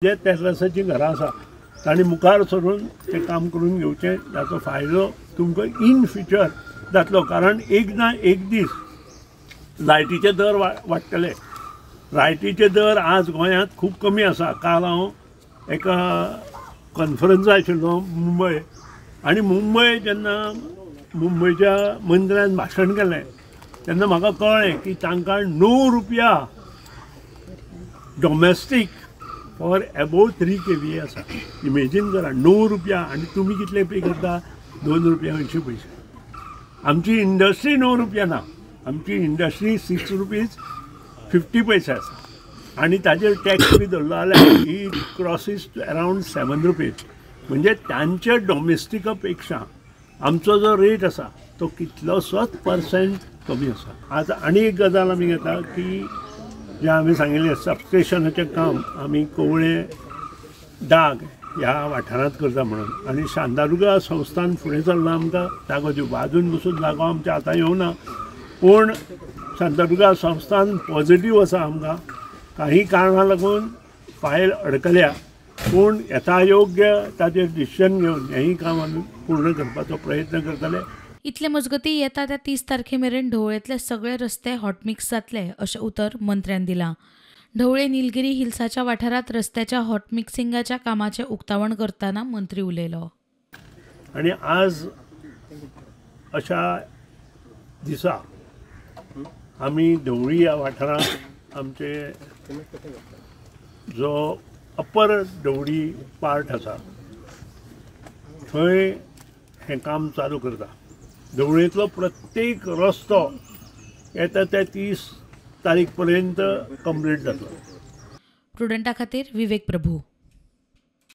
जे टेरसाची घरां आसा तांणी मुखार सरून ते काम करून घेवचें, जाचो फायदो तुमकां इन फ्युचर जातलो. कारण एक ना एक दीस लायटीचे दर वाडटले. लायटीचे दर आज गोंयांत खूब कमी आसा. काल हांव एका कॉन्फरन्सा आशिल्लो मुंबय, आनी मुंबय जेन्ना मुंबयच्या मंत्र्यान भाशण केलें तेन्ना म्हाका कळ्ळें की तांकां ₹9 डॉमेस्टीक फॉर अबोव 3 kVA आसा. इमेजीन करा, ₹9 आनी तुमी कितले पे करता? ₹2.80. आमची इंडस्ट्री ₹9 ना, आमची इंडस्ट्री ₹6.50 आसा. आनी ताजेर टॅक्स बी धरलो जाल्यार ही क्रॉसीस अरावंड ₹7. म्हणजे तांच्या डॉमेस्टिका पेक्षा आमचो जो रेट आसा तो कितलोसोच % कमी आसा. आतां आनी एक गजाल आमी घेता की जे आमी सांगिल्लें सबस्टेशनाचें काम आमी कवळे डाग ह्या वाठारांत करता म्हणून. आनी शांतादुर्गा संस्थान फुडें सरला आमकां जागो दिवपाक. आजून पसून जागो आमच्या हातां येवना, पूण शांतादुर्गा संस्थान पॉझिटिव्ह आसा. आमकां काही कारणां लागून फायल अडकल्या, पूण यथायोग्य ताचेर डिसिजन घेवन हेंय काम आमी पूर्ण करपाचो प्रयत्न करतले. इतले मजगती येता त्या 30 तारखेमेरेन ढवळेंतले सगळे रस्ते हॉटमिक्स जातले अशें उतर मंत्र्यान दिलां. ढवळे निलगिरी हिल्साच्या वाठारात रस्त्याच्या हॉटमिक्सिंगाच्या कामाचें उक्तावण करतना मंत्री उलयलो. आनी आज अशा दिसा आमी ढवळी ह्या वाठारांत आमचे जो अप्पर ढवळी पार्ट आसा थंय हें काम चालू करता. ढवळेंतलो प्रत्येक रस्तो येता त्या 30 तारीख पर्यंत कंप्लीट जातलो. प्रुडंटा खातीर विवेक प्रभू.